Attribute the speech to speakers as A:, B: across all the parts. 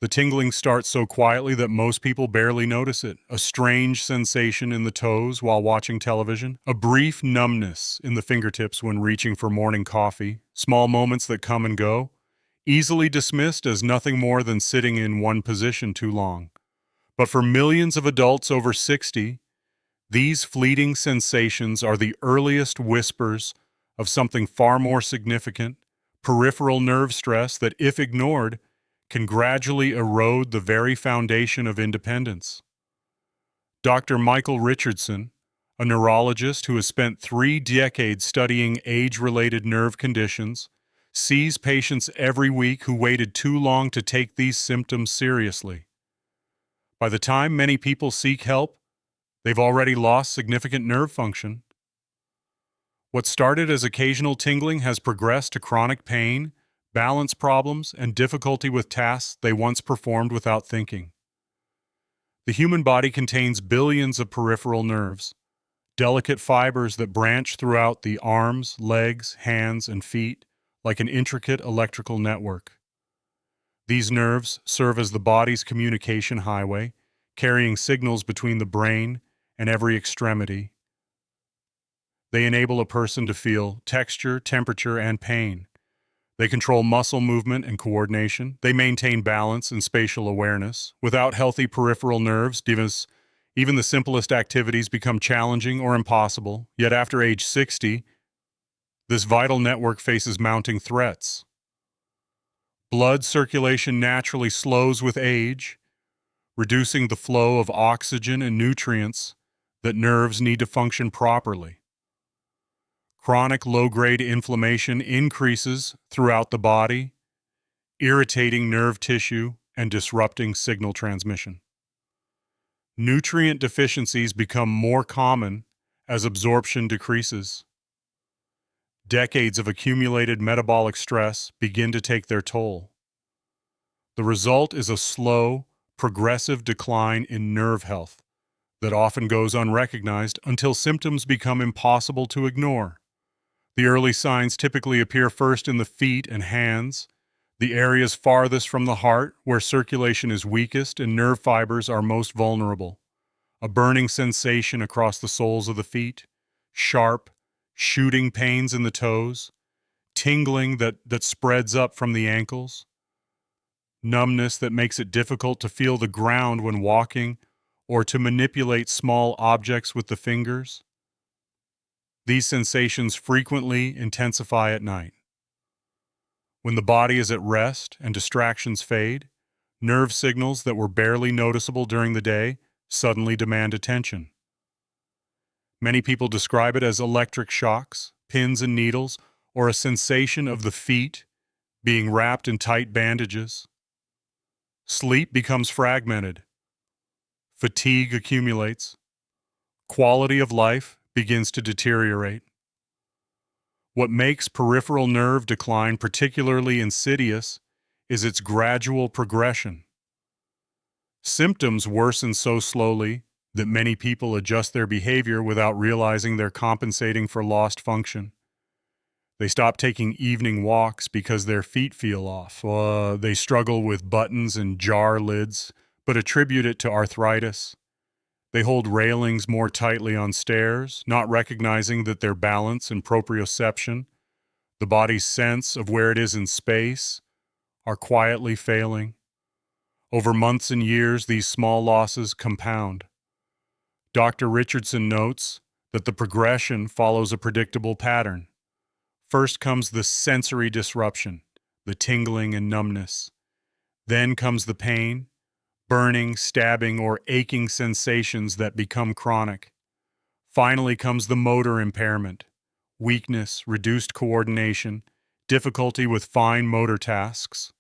A: The tingling starts so quietly that most people barely notice it. A strange sensation in the toes while watching television, a brief numbness in the fingertips when reaching for morning coffee, small moments that come and go, easily dismissed as nothing more than sitting in one position too long. But for millions of adults over 60, these fleeting sensations are the earliest whispers of something far more significant, peripheral nerve stress that, if ignored, can gradually erode the very foundation of independence. Dr. Michael Richardson, a neurologist who has spent 3 decades studying age-related nerve conditions, sees patients every week who waited too long to take these symptoms seriously. By the time many people seek help, they've already lost significant nerve function. What started as occasional tingling has progressed to chronic pain, balance problems, and difficulty with tasks they once performed without thinking. The human body contains billions of peripheral nerves, delicate fibers that branch throughout the arms, legs, hands, and feet like an intricate electrical network. These nerves serve as the body's communication highway, carrying signals between the brain and every extremity. They enable a person to feel texture, temperature, and pain. They control muscle movement and coordination. They maintain balance and spatial awareness. Without healthy peripheral nerves, even the simplest activities become challenging or impossible. Yet after age 60, this vital network faces mounting threats. Blood circulation naturally slows with age, reducing the flow of oxygen and nutrients that nerves need to function properly. Chronic low-grade inflammation increases throughout the body, irritating nerve tissue and disrupting signal transmission. Nutrient deficiencies become more common as absorption decreases. Decades of accumulated metabolic stress begin to take their toll. The result is a slow, progressive decline in nerve health that often goes unrecognized until symptoms become impossible to ignore. The early signs typically appear first in the feet and hands, the areas farthest from the heart where circulation is weakest and nerve fibers are most vulnerable. A burning sensation across the soles of the feet, sharp, shooting pains in the toes, tingling that spreads up from the ankles, numbness that makes it difficult to feel the ground when walking or to manipulate small objects with the fingers. These sensations frequently intensify at night. When the body is at rest and distractions fade, nerve signals that were barely noticeable during the day suddenly demand attention. Many people describe it as electric shocks, pins and needles, or a sensation of the feet being wrapped in tight bandages. Sleep becomes fragmented. Fatigue accumulates. Quality of life begins to deteriorate. What makes peripheral nerve decline particularly insidious is its gradual progression. Symptoms worsen so slowly that many people adjust their behavior without realizing they're compensating for lost function. They stop taking evening walks because their feet feel off. They struggle with buttons and jar lids, but attribute it to arthritis. They hold railings more tightly on stairs, not recognizing that their balance and proprioception, the body's sense of where it is in space, are quietly failing. Over months and years, these small losses compound. Dr. Richardson notes that the progression follows a predictable pattern. First comes the sensory disruption, the tingling and numbness. Then comes the pain, burning, stabbing, or aching sensations that become chronic. Finally comes the motor impairment, weakness, reduced coordination, difficulty with fine motor tasks.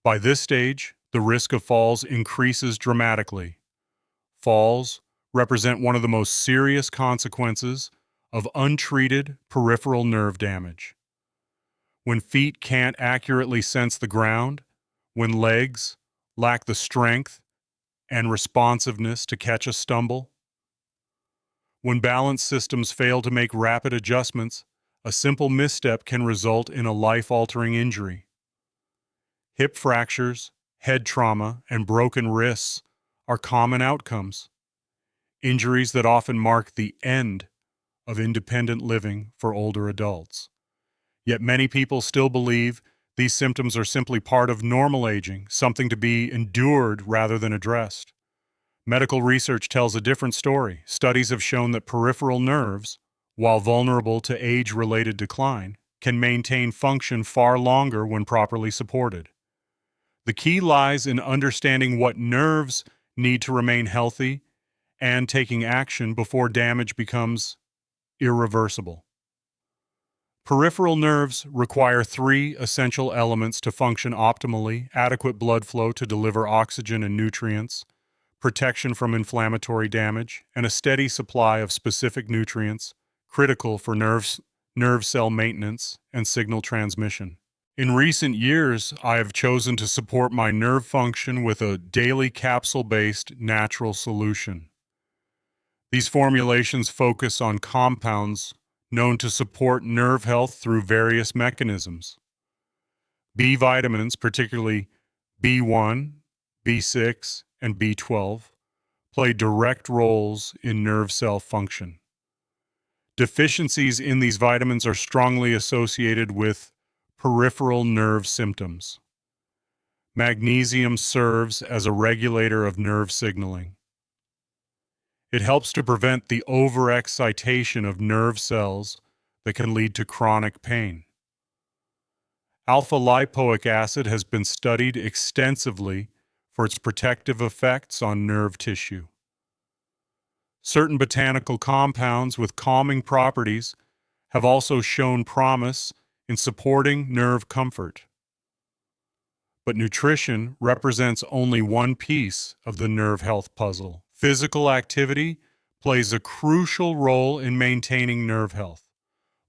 A: By this stage, the risk of falls increases dramatically. Falls represent one of the most serious consequences of untreated peripheral nerve damage. When feet can't accurately sense the ground, when legs lack the strength and responsiveness to catch a stumble, when balance systems fail to make rapid adjustments, a simple misstep can result in a life-altering injury. Hip fractures Head trauma and broken wrists are common outcomes, injuries that often mark the end of independent living for older adults. Yet many people still believe these symptoms are simply part of normal aging, something to be endured rather than addressed. Medical research tells a different story. Studies have shown that peripheral nerves, while vulnerable to age-related decline, can maintain function far longer when properly supported. The key lies in understanding what nerves need to remain healthy and taking action before damage becomes irreversible. Peripheral nerves require three essential elements to function optimally: adequate blood flow to deliver oxygen and nutrients, protection from inflammatory damage, and a steady supply of specific nutrients critical for nerve cell maintenance and signal transmission. In recent years, I have chosen to support my nerve function with a daily capsule-based natural solution. These formulations focus on compounds known to support nerve health through various mechanisms. B vitamins, particularly B1, B6, and B12, play direct roles in nerve cell function. Deficiencies in these vitamins are strongly associated with peripheral nerve symptoms. Magnesium serves as a regulator of nerve signaling. It helps to prevent the overexcitation of nerve cells that can lead to chronic pain. Alpha-lipoic acid has been studied extensively for its protective effects on nerve tissue. Certain botanical compounds with calming properties have also shown promise in supporting nerve comfort. But nutrition represents only one piece of the nerve health puzzle. Physical activity plays a crucial role in maintaining nerve health.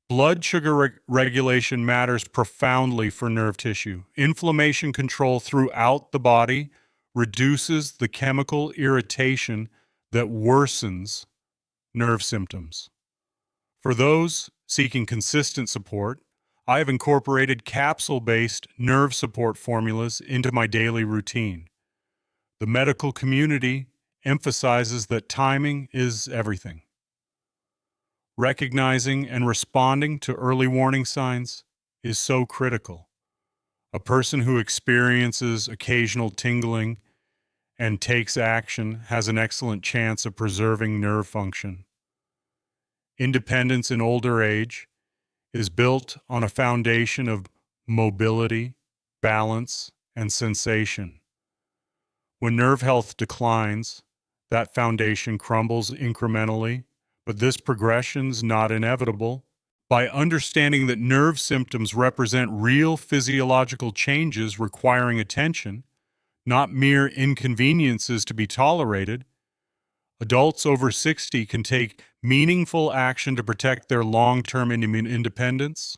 A: Blood sugar regulation matters profoundly for nerve tissue. Inflammation control throughout the body reduces the chemical irritation that worsens nerve symptoms. For those seeking consistent support, I have incorporated capsule-based nerve support formulas into my daily routine. The medical community emphasizes that timing is everything. Recognizing and responding to early warning signs is so critical. A person who experiences occasional tingling and takes action has an excellent chance of preserving nerve function. Independence in older age is built on a foundation of mobility, balance, and sensation. When nerve health declines, that foundation crumbles incrementally, but this progression's not inevitable. By understanding that nerve symptoms represent real physiological changes requiring attention, not mere inconveniences to be tolerated, adults over 60 can take meaningful action to protect their long-term independence,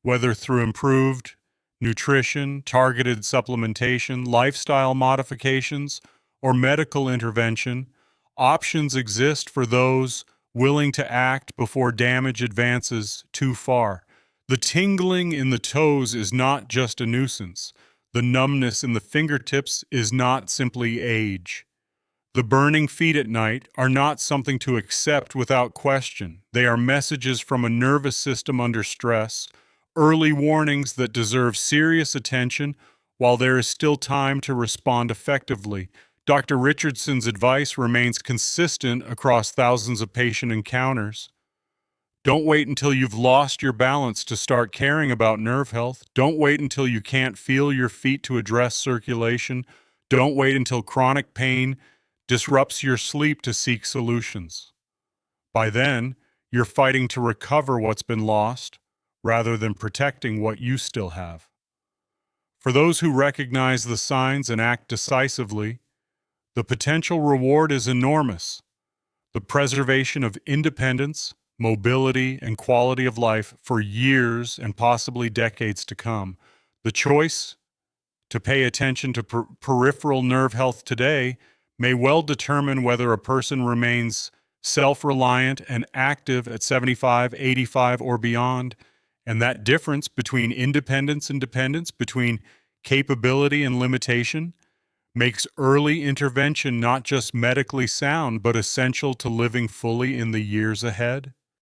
A: whether through improved nutrition, targeted supplementation, lifestyle modifications, or medical intervention. Options exist for those willing to act before damage advances too far. The tingling in the toes is not just a nuisance. The numbness in the fingertips is not simply age. The burning feet at night are not something to accept without question. They are messages from a nervous system under stress, early warnings that deserve serious attention while there is still time to respond effectively. Dr. Richardson's advice remains consistent across thousands of patient encounters. Don't wait until you've lost your balance to start caring about nerve health. Don't wait until you can't feel your feet to address circulation. Don't wait until chronic pain disrupts your sleep to seek solutions. By then, you're fighting to recover what's been lost rather than protecting what you still have. For those who recognize the signs and act decisively, the potential reward is enormous. The preservation of independence, mobility, and quality of life for years and possibly decades to come. The choice to pay attention to peripheral nerve health today may well determine whether a person remains self-reliant and active at 75, 85, or beyond. And that difference between independence and dependence, between capability and limitation, makes early intervention not just medically sound, but essential to living fully in the years ahead?